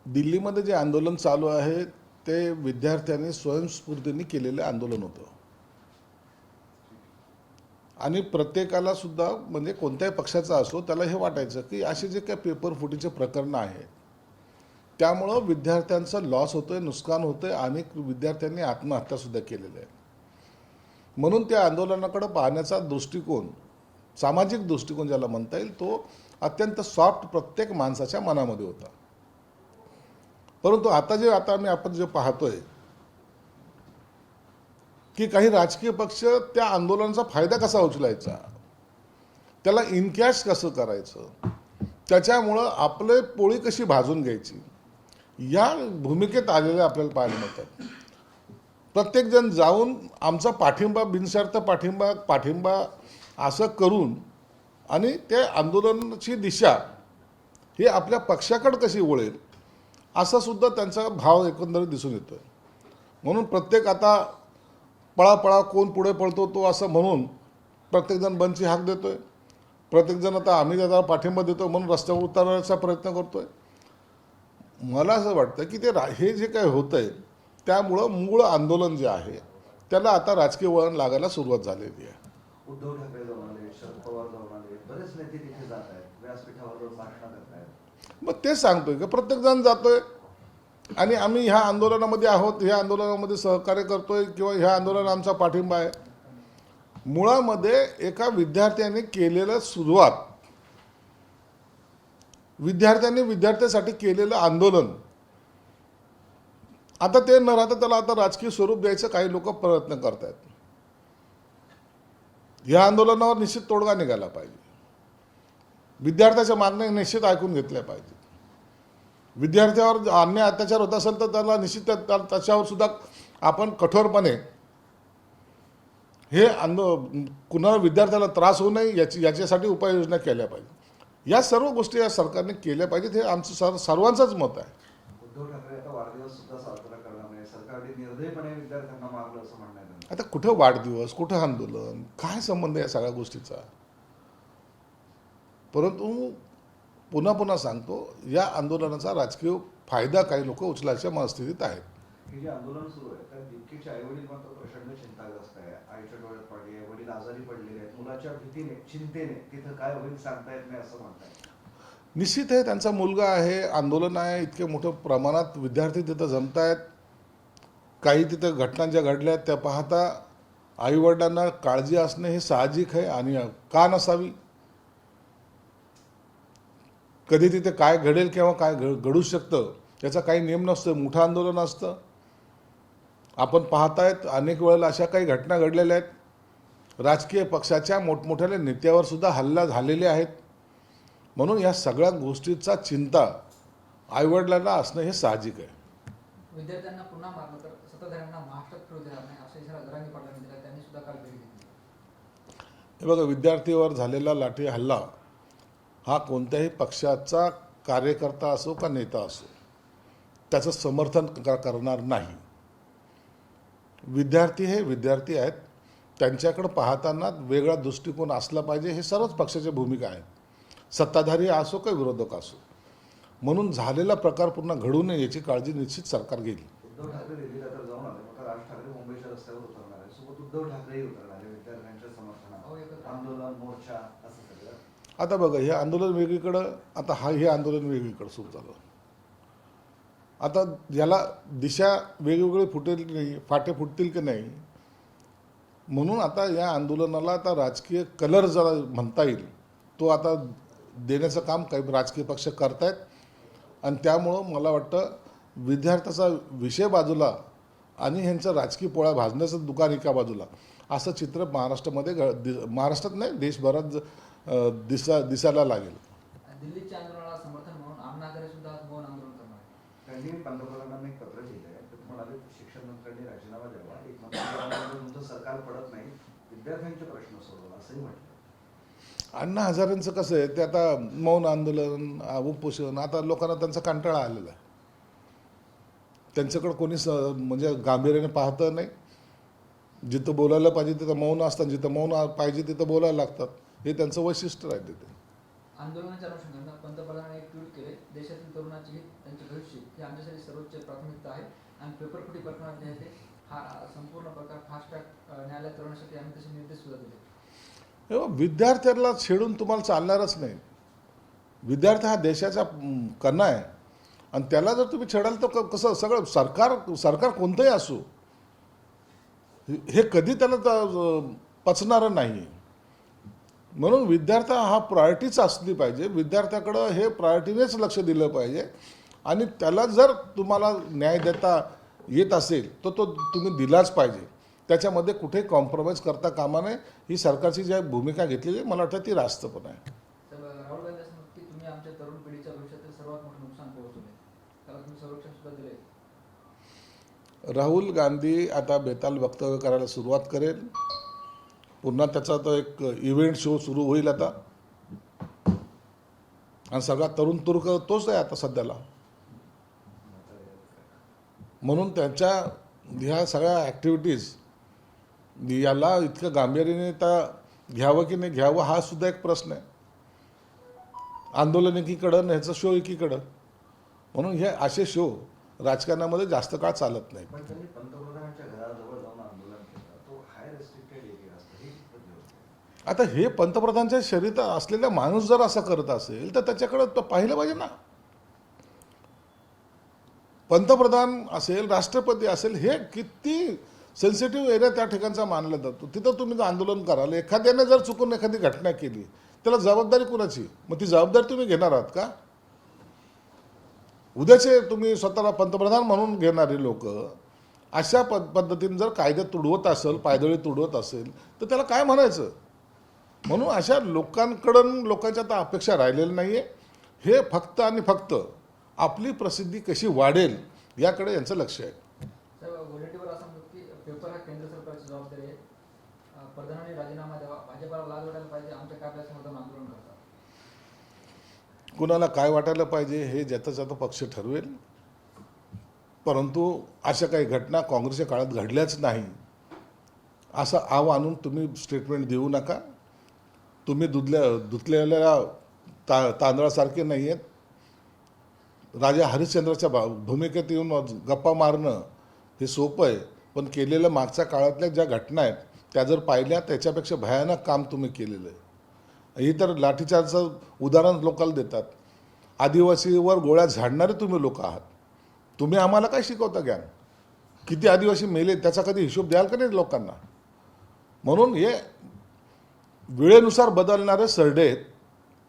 दिल्लीमध्ये जे आंदोलन चालू आहे ते विद्यार्थ्यांनी स्वयंस्फूर्तीने केलेले आंदोलन होतं आणि प्रत्येकाला सुद्धा म्हणजे कोणत्याही पक्षाचा असो त्याला हे वाटायचं की असे जे काही पेपर फुटीचे प्रकरणं आहेत त्यामुळं विद्यार्थ्यांचं लॉस होतोय, नुकसान होतंय. अनेक विद्यार्थ्यांनी आत्महत्यासुद्धा केलेल्या आहेत. म्हणून त्या आंदोलनाकडे पाहण्याचा दृष्टिकोन, सामाजिक दृष्टिकोन ज्याला म्हणता येईल, तो अत्यंत सॉफ्ट प्रत्येक माणसाच्या मनामध्ये होता. परंतु आता आपण जे पाहतोय की काही राजकीय पक्ष त्या आंदोलनाचा फायदा कसा उचलायचा, त्याला इनकॅश कसं करायचं, त्याच्यामुळं आपले पोळी कशी भाजून घ्यायची, या भूमिकेत आलेले आपल्याला पाहायला मिळतात. प्रत्येकजण जाऊन आमचा पाठिंबा, बिनशर्त पाठिंबा असं करून आणि त्या आंदोलनाची दिशा ही आपल्या पक्षाकडे कशी वळेल असा सुद्धा त्यांचा भाव एकंदरीत दिसून येतोय. म्हणून प्रत्येक आता पळापळा कोण पुढे पळतो तो असं म्हणून प्रत्येकजण बंदची हाक देतोय. प्रत्येकजण आता आम्ही त्याला पाठिंबा देतो म्हणून रस्त्यावर उतरण्याचा प्रयत्न करतोय. मला असं वाटतं की हे जे काही होतंय त्यामुळं मूळ आंदोलन जे आहे त्याला आता राजकीय वळण लागायला सुरुवात झालेली आहे. उद्धव ठाकरे जाऊन आले, शरद पवार जाऊन आले, बरेच नेते तिथे जात आहेत, व्यासपीठावर जाऊन भाषणं करत आहेत. मग ते सांगतोय की प्रत्येकजण जातोय आणि आम्ही ह्या आंदोलनामध्ये आहोत, ह्या आंदोलनामध्ये सहकार्य करतोय किंवा ह्या आंदोलन आमचा पाठिंबा आहे. मुळामध्ये एका विद्यार्थ्याने केलेलं सुरुवात, विद्यार्थ्यांनी विद्यार्थ्यासाठी केलेलं आंदोलन, आता ते न राहता त्याला आता राजकीय स्वरूप द्यायचं काही लोक प्रयत्न करत आहेत. या आंदोलनावर निश्चित तोडगा निघाला पाहिजे. विद्यार्थ्याच्या मागण्या निश्चित ऐकून घेतल्या पाहिजेत. विद्यार्थ्यावर अन्याय अत्याचार होत असेल तर त्याला निश्चित त्याच्यावर सुद्धा आपण कठोरपणे हे कुणाला विद्यार्थ्याला त्रास होऊ नये याच्यासाठी उपाययोजना केल्या पाहिजे. या सर्व गोष्टी या सरकारने केल्या पाहिजेत, हे आमचं सर्वांचंच मत आहे. उद्धव ठाकरे आता वाढदिवस सुद्धा साजरा करणार नाही, सरकारने निर्दयपणे विद्यार्थ्यांना मारलं असं म्हणणं आहे. आता कुठं वाढदिवस, कुठं आंदोलन, काय संबंध आहे या सगळ्या गोष्टीचा. परंतु पुन्हा पुन्हा सांगतो, या आंदोलनाचा राजकीय फायदा काही लोक उचलायच्या मनस्थितीत आहेत. हे जे आंदोलन सुरू आहे त्या दीपकीचे आई वडील मात्र प्रचंड चिंताग्रस्त आहे. आईच्या डोळ्यात पाणी आहे, वडील आजारी पडलेले आहेत, मुलाच्या भीतीने, चिंतेने तिथं काय होईल सांगता येत नाही असं म्हणतात. निश्चित आहे, त्यांचा मुलगा आहे, आंदोलन आहे, इतके मोठ्या प्रमाणात विद्यार्थी तिथं जमत आहेत. काही तिथं घटना ज्या घडल्या त्या पाहता आईवडिलांना काळजी असणे हे साहजिक आहे आणि का नसावी. कधी तिथे काय घडेल किंवा काय घडू शकतं याचा काही नियम नसतो. मोठं आंदोलन असतं. आपण पाहतायत अनेक वेळेला अशा काही घटना घडलेल्या आहेत. राजकीय पक्षाच्या मोठमोठ्या नेत्यावर सुद्धा हल्ला झालेले आहेत. म्हणून या सगळ्या गोष्टीचा चिंता आईवडिलांना असणं हे साहजिक आहे. विद्यार्थ्यांना पुन्हा मारलं तर सत्ताधाऱ्यांना महाराष्ट्रात फिरू देणार नाही असा इशारा जरांगे पाटलांनी दिला. त्यांनी सुद्धा काल भेट घेतली. हे बघा, विद्यार्थीवर झालेला लाठी हल्ला हा कोणत्याही पक्षाचा कार्यकर्ता असो का नेता असो त्याचं समर्थन करणार नाही. विद्यार्थी हे विद्यार्थी आहेत, त्यांच्याकडे पाहताना वेगळा दृष्टिकोन असला पाहिजे, हे सर्वच पक्षाची भूमिका आहे, सत्ताधारी असो का विरोधक असो. म्हणून झालेला प्रकार पुन्हा घडू नये याची काळजी निश्चित सरकार घेईल. उद्धव ठाकरे दिल्लीला तर जाऊन आले, मग राज ठाकरे मुंबईच्या रस्त्यावर उतरणार आहे, सोबत उद्धव ठाकरेही उतरणार आहे विद्यार्थ्यांच्या समर्थनात. आंदोलन, मोर्चा असं सगळं. आता बघा, हे आंदोलन वेगळीकडं, आता हे आंदोलन वेगळीकडं सुरू झालं. आता याला दिशा वेगवेगळे फुटेल की नाही, फाटे फुटतील की नाही, म्हणून आता या आंदोलनाला आता राजकीय कलर जरा म्हणता येईल तो आता देण्याचं काम काही राजकीय पक्ष करतायत. आणि त्यामुळं मला वाटतं विद्यार्थ्याचा विषय बाजूला आणि ह्यांचं राजकीय पोळ्या भाजण्याचं दुकान एका बाजूला, असं चित्र महाराष्ट्रात नाही देशभरात दिसायला लागेल. दिल्लीच्या आंदोलनाला समर्थन म्हणून अण्णा हजारे सुद्धा मौन आंदोलन करणार आहे. त्यांनी पंतप्रधानांना एक पत्र लिहिलं आहे. ते म्हणाले शिक्षण मंत्र्यांनी राजीनामा द्यावा, एक मंत्रिमंडळामध्ये तुमचं सरकार पडत नाही, विद्यार्थ्यांचे प्रश्न सोडवा असंही म्हटलं. अण्णा हजारेंचं कसं आहे, ते आता मौन आंदोलन, उपोषण, आता लोकांना त्यांचा कंटाळा आलेला आहे. त्यांच्याकडे कोणी म्हणजे गांभीर्याने पाहतं नाही. जिथं बोलायला पाहिजे तिथं मौन असतं, जिथं मौन पाहिजे तिथं बोलायला लागतात. हे त्यांचं वैशिष्ट्य राहिलं. ते आंदोलनाच्या अनुषंगाने पंतप्रधानांनी एक ट्विट केले, देशातील तरुणाचे हित, त्यांचे भविष्य ही आमच्यासाठी सर्वोच्च प्राथमिकता आहे आणि पेपरफुटी प्रकरणात जे आहे ते हा संपूर्ण प्रकार फास्ट ट्रॅक न्यायालयात करण्यासाठी आम्ही तसे निर्देश सुद्धा दिले. विद्यार्थ्याला छेडून तुम्हाला चालणारच नाही. विद्यार्थी हा देशाचा कणा आहे आणि त्याला जर तुम्ही छेडाल तर कसं सगळं सरकार कोणतंही असो हे कधी त्याला पचणारं नाही. म्हणून विद्यार्थी हा प्रायोरिटीच असली पाहिजे. विद्यार्थ्याकडं हे प्रायोरिटीनेच लक्ष दिलं पाहिजे आणि त्याला जर तुम्हाला न्याय देता येत असेल तर तो तुम्ही दिलाच पाहिजे. त्याच्यामध्ये कुठेही कॉम्प्रोमाइज करता कामा नये. ही सरकारची जी भूमिका घेतलेली आहे मला वाटतं ती रास्त पण आहे. तर राहुल गांधी असं म्हणतात की तुम्ही आमच्या तरुण पिढीच्या भविष्यातील सर्वात मोठं नुकसान पोहोचवले, त्याला तुम्ही संरक्षण सुद्धा दिले. राहुल गांधी आता बेताल वक्तव्य करायला सुरुवात करेल. पुन्हा त्याचा तो एक इव्हेंट शो सुरू होईल आता आणि सगळा तरुण तुर्क तोच आहे आता सध्याला. म्हणून त्यांच्या ह्या सगळ्या ॲक्टिव्हिटीज याला इतकं गांभीर्याने घ्यावं की नाही घ्यावं हा सुद्धा एक प्रश्न आहे. आंदोलन एकीकडं ह्याचा शो एकीकडं. म्हणून हे असे शो राजकारणामध्ये जास्त काळ चालत नाही. पण त्यांनी पंतप्रधानांच्या घराजवळ जाऊन आंदोलन केलं, तो हाय रेस्ट्रिक्टेड एरिया असतो, ही कितपत योग्य आहे? आता हे पंतप्रधानांच्या शरीरात असलेला माणूस जर असं करत असेल तर त्याच्याकडं तो पाहिलं पाहिजे ना. पंतप्रधान असेल, राष्ट्रपती असेल, हे किती सेन्सिटिव्ह एरिया त्या ठिकाणचा मानला जातो. तिथं तुम्ही आंदोलन कराल, एखाद्याने जर चुकून एखादी घटना केली त्याला जबाबदारी कुणाची? मग ती जबाबदारी तुम्ही घेणार आहात का? उद्याचे तुम्ही स्वतःला पंतप्रधान म्हणून घेणारे लोक अशा पद्धतीने जर कायदे तुडवत असेल, पायदळी तुडवत असेल तर त्याला काय म्हणायचं? म्हणून अशा लोकांकडून लोकांच्या आता अपेक्षा राहिलेल्या नाही आहे. हे फक्त आणि फक्त आपली प्रसिद्धी कशी वाढेल याकडे यांचं लक्ष आहे. साहेब, वॉलेंटियर असं म्हणतात की पेपर हा केंद्र सरकारची जबाबदारी आहे. प्रधानांनी राजीनामा द्यावा, भाजपला लाज वाटायला पाहिजे, आमच्या कार्यासमोर आंदोलन करतात. कुणाला काय वाटायला पाहिजे हे ज्याचा पक्ष ठरवेल. परंतु अशा काही घटना काँग्रेसच्या काळात घडल्याच नाही असं आव आणून तुम्ही स्टेटमेंट देऊ नका. तुम्ही धुतलेल्या तांदळासारखे नाही आहेत. राजा हरिश्चंद्राच्या भूमिकेत येऊन गप्पा मारणं हे सोपं आहे, पण केलेलं मागच्या काळातल्या ज्या घटना आहेत त्या जर पाहिल्या त्याच्यापेक्षा भयानक काम तुम्ही केलेलं आहे. ही तर लाठीचार्जचं उदाहरण लोकांना देतात. आदिवासीवर गोळ्या झाडणारे तुम्ही लोक आहात. तुम्ही आम्हाला काय शिकवता ज्ञान? किती आदिवासी मेले त्याचा कधी हिशोब द्याल का नाही लोकांना? म्हणून हे वेळेनुसार बदलणारे सरडे आहेत.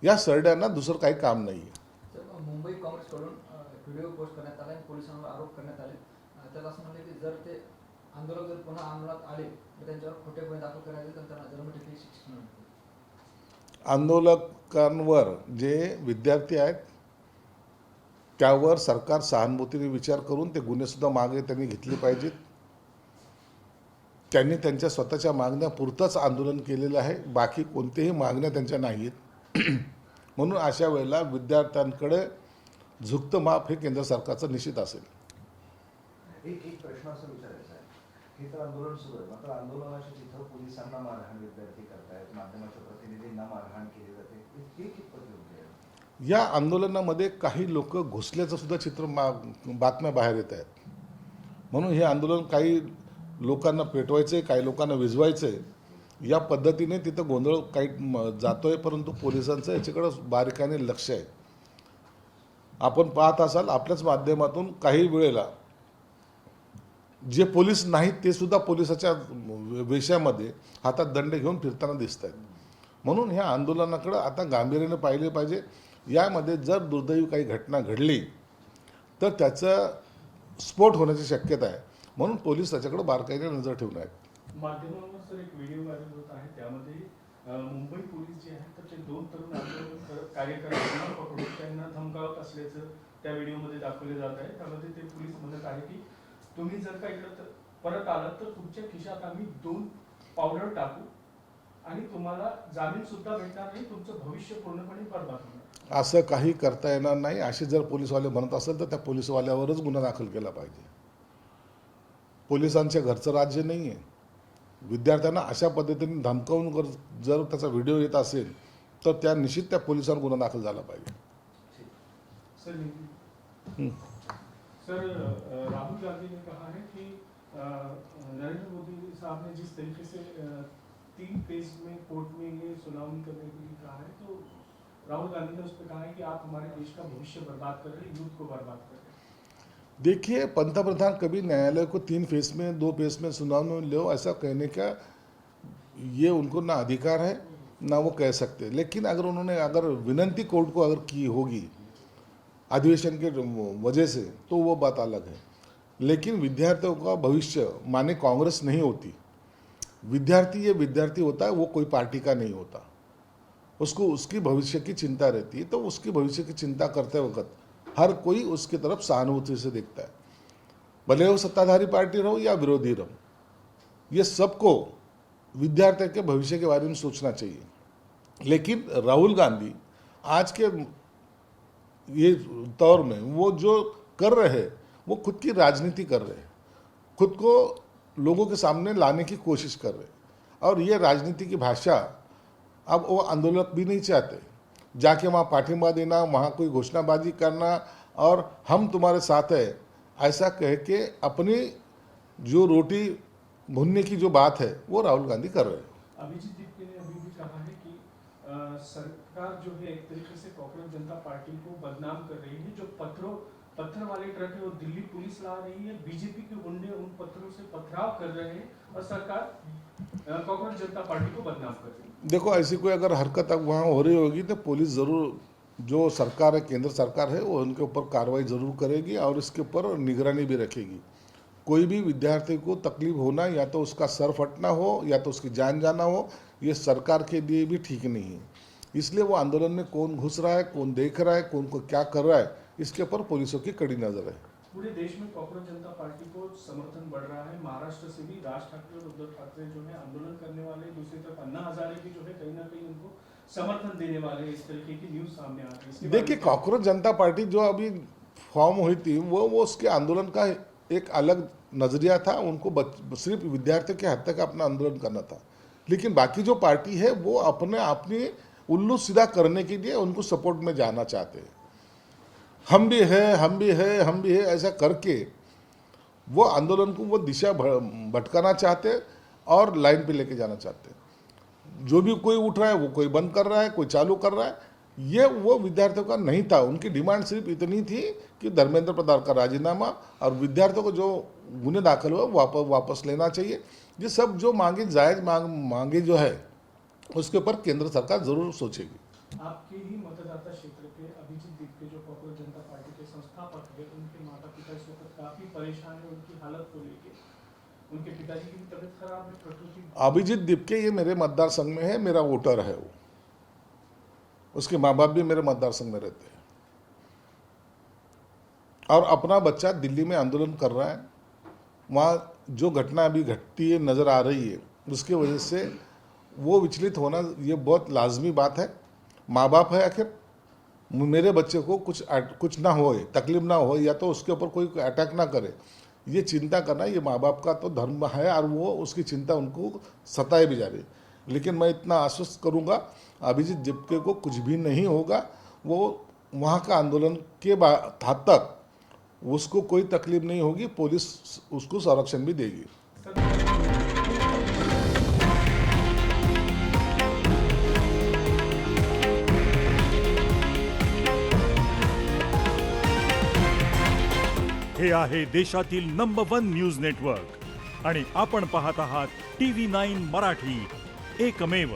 या सरड्यांना दुसरं काही काम नाही आहे. मुंबई काँग्रेसकडून व्हिडिओ पोस्ट करण्यात आला आणि पोलिसांवर आरोप करण्यात आले. त्याला असं म्हणले की जर ते आंदोलक जर पुन्हा आंदोलनात आले तर त्यांच्यावर खोटे गुन्हे दाखल करण्यात येईल, त्यांना जन्मठेपी शिक्षा मिळते. आंदोलकांवर जे विद्यार्थी आहेत त्यावर सरकार सहानुभूतीने विचार करून ते गुन्हेसुद्धा मागे त्यांनी घेतले पाहिजेत. त्यांनी त्यांच्या स्वतःच्या मागण्यापुरतंच आंदोलन केलेलं आहे, बाकी कोणत्याही मागण्या त्यांच्या नाहीत. म्हणून अशा वेळेला विद्यार्थ्यांकडे झुकतं माप हे केंद्र सरकारचं निश्चित असेल. एक प्रश्न असा विचारायचा आहे, हे तर आंदोलन सुरू आहे, मात्र आंदोलनाच्या तिथं पोलिसांना मारहाण विद्यार्थी करतायत, माध्यमाच्या प्रतिनिधींना मारहाण केली जाते, हे कितपत योग्य आहे? या आंदोलनामध्ये काही लोक घुसल्याचं सुद्धा चित्र बातम्या बाहेर येत आहेत. म्हणून हे आंदोलन काही लोकांना पेटवायचं आहे, काही लोकांना विझवायचं आहे, या पद्धतीने तिथं गोंधळ काही जातोय. परंतु पोलिसांचं याच्याकडं बारीकाने लक्ष आहे. आपण पाहत असाल आपल्याच माध्यमातून काही वेळेला जे पोलीस नाहीत ते सुद्धा पोलिसाच्या वेशामध्ये हातात दंड घेऊन फिरताना दिसत आहेत. म्हणून ह्या आंदोलनाकडं आता गांभीर्याने पाहिले पाहिजे. यामध्ये जर दुर्दैवी काही घटना घडली तर त्याचा स्फोट होण्याची शक्यता आहे. म्हणून पोलीस त्याच्याकडे बारकाईने नजर ठेवून आहेत. माध्यमांवर सर एक व्हिडिओ व्हायरल होत आहे, त्यामध्ये मुंबई पोलीस जे आहेत तर ते 2 तरुण आंदोलन कार्यकर्त्यांना पकडून त्यांना धमकावत असल्याचं त्या व्हिडिओमध्ये दाखवले जात आहे. त्यामध्ये ते पोलीस म्हणत आहे की तुम्ही जर का इकडं परत आलात तर तुमच्या खिशात आम्ही 2 पावडर टाकू आणि तुम्हाला जामीन सुद्धा भेटणार नाही, तुमचं भविष्य पूर्णपणे बरबाद होणार. असं काही करता येणार नाही. असे जर पोलीसवाले म्हणत असेल तर त्या पोलीसवाल्यावरच गुन्हा दाखल केला पाहिजे. पोलिसांच्या घरचं राज्य नाही आहे. विद्यार्थ्यांना अशा पद्धतीने धमकावून जर त्याचा व्हिडिओ येत असेल तर त्या निश्चित त्या पोलिसांवर गुन्हा दाखल झाला पाहिजे. सर हम्म. सर राहुल गांधी ने कहा है कि नरेंद्र मोदी साहब ने जिस तरीके से 3 फेज में कोर्ट में ये सुनावनी करने के लिए कहा है, तो राहुल गांधी ने उस पर कहा है कि आप हमारे देश का भविष्य बर्बाद कर रहे हैं, यूथ को बर्बाद कर रहे हैं. देखिए, पंतप्रधान कभी न्यायालय को 3 फेज में 2 फेज में सुनावनी लो ऐसा कहने का ये उनको ना अधिकार है ना वो कह सकते. लेकिन अगर विनंती कोर्ट को अगर की होगी अधिवेशन के वजह से तो वो बात अलग है. लेकिन विद्यार्थियों का भविष्य माने कांग्रेस नहीं होती. विद्यार्थी ये विद्यार्थी होता है, वो कोई पार्टी का नहीं होता. उसको उसकी भविष्य की चिंता रहती है, तो उसकी भविष्य की चिंता करते वक्त हर कोई उसकी तरफ सहानुभूति से देखता है, भले वो सत्ताधारी पार्टी रहो या विरोधी रहो. ये सबको विद्यार्थी के भविष्य के बारे में सोचना चाहिए. लेकिन राहुल गांधी आज के ये दौर में वो जो कर रहे हैं वो खुद की राजनीति कर रहे हैं, खुद को लोगों के सामने लाने की कोशिश कर रहे हैं. और ये राजनीति की भाषा अब वो आंदोलक भी नहीं चाहते. जाके वहाँ पाठिंबा देना, वहाँ कोई घोषणाबाजी करना और हम तुम्हारे साथ है ऐसा कह के अपनी जो रोटी भुनने की जो बात है वो राहुल गांधी कर रहे हैं. अभिजीत दीपके ने अभी भी कहा है कि सरकार जो है एक तरीके से कॉकरोच जनता पार्टी को बदनाम कर रही है. जो पत्थर वाले ट्रक है वो दिल्ली पुलिस ला रही है, बीजेपी के गुंडे उन पत्थरों से पथराव कर रहे हैं और सरकार कॉकरोच जनता पार्टी को बदनाम कर रही है. देखो, ऐसी कोई अगर हरकत अब वहाँ हो रही होगी तो पुलिस ज़रूर, जो सरकार है, केंद्र सरकार है, वो उनके ऊपर कार्रवाई ज़रूर करेगी और इसके ऊपर निगरानी भी रखेगी. कोई भी विद्यार्थी को तकलीफ होना, या तो उसका सर फटना हो या तो उसकी जान जाना हो, ये सरकार के लिए भी ठीक नहीं है. इसलिए वो आंदोलन में कौन घुस रहा है, कौन देख रहा है, कौन को क्या कर रहा है, इसके ऊपर पुलिसों की कड़ी नज़र है. पूरे देश में कॉकरोच जनता पार्टी को समर्थन बढ़ रहा है. महाराष्ट्र से भी राज ठाकरे और उद्धव ठाकरे जो है आंदोलन करने वाले, दूसरी तरफ अन्ना हजारे भी जो है कहीं ना कहीं उनको समर्थन देने वाले, इस तरीके की न्यूज सामने आ रही है. देखिए, कॉकरोच जनता पार्टी जो अभी फॉर्म हुई थी वो उसके आंदोलन का एक अलग नजरिया था. उनको सिर्फ विद्यार्थियों की हत्या का अपना आंदोलन करना था. लेकिन बाकी जो पार्टी है वो अपनी उल्लू सीधा करने के लिए उनको सपोर्ट में जाना चाहते हैं. हम भी है ऐसा करके वो आंदोलन को वो दिशा भटकाना चाहते हैं और लाइन पे लेके जाना चाहते हैं. जो भी कोई उठ रहा है वो कोई बंद कर रहा है, कोई चालू कर रहा है. ये वो विद्यार्थियों का नहीं था. उनकी डिमांड सिर्फ इतनी थी कि धर्मेंद्र प्रधान का राजीनामा और विद्यार्थियों को जो गुने दाखिल हुआ वापस लेना चाहिए. ये सब जो मांगे, जायज मांगे जो है उसके ऊपर केंद्र सरकार जरूर सोचेगी. आपके ही मतदाता क्षेत्र के अभिजीत दीपके जो कॉकरोच जनता पार्टी के संस्थापक है, उनके माता पिता इस वक्त काफी परेशान है उनकी हालत को लेके. उनके पिताजी की भी तबीयत खराब है, प्रकृति. अभिजीत दीपके ये मेरे मतदार संघ में है, मेरा वोटर है. वो उसके माँ बाप भी मेरे मतदार संघ में रहते हैं और अपना बच्चा दिल्ली में आंदोलन कर रहा है. वहाँ जो घटना अभी घटती है नज़र आ रही है, उसके वजह से वो विचलित होना ये बहुत लाजमी बात है. माँ बाप है, आखिर मेरे बच्चे को कुछ ना हो, तकलीफ ना हो, या तो उसके ऊपर कोई अटैक ना करे, ये चिंता करना ये माँ बाप का तो धर्म है और वो उसकी चिंता उनको सताए भी जा रही है. लेकिन मैं इतना आश्वस्त करूँगा, अभिजीत दीपके को कुछ भी नहीं होगा. वो वहाँ का आंदोलन के हद तक उसको कोई तकलीफ नहीं होगी. पुलिस उसको संरक्षण भी देगी. हे आहे देशातील नंबर 1 न्यूज नेटवर्क आणि आपण पाहत आहात TV9 मराठी, एकमेव.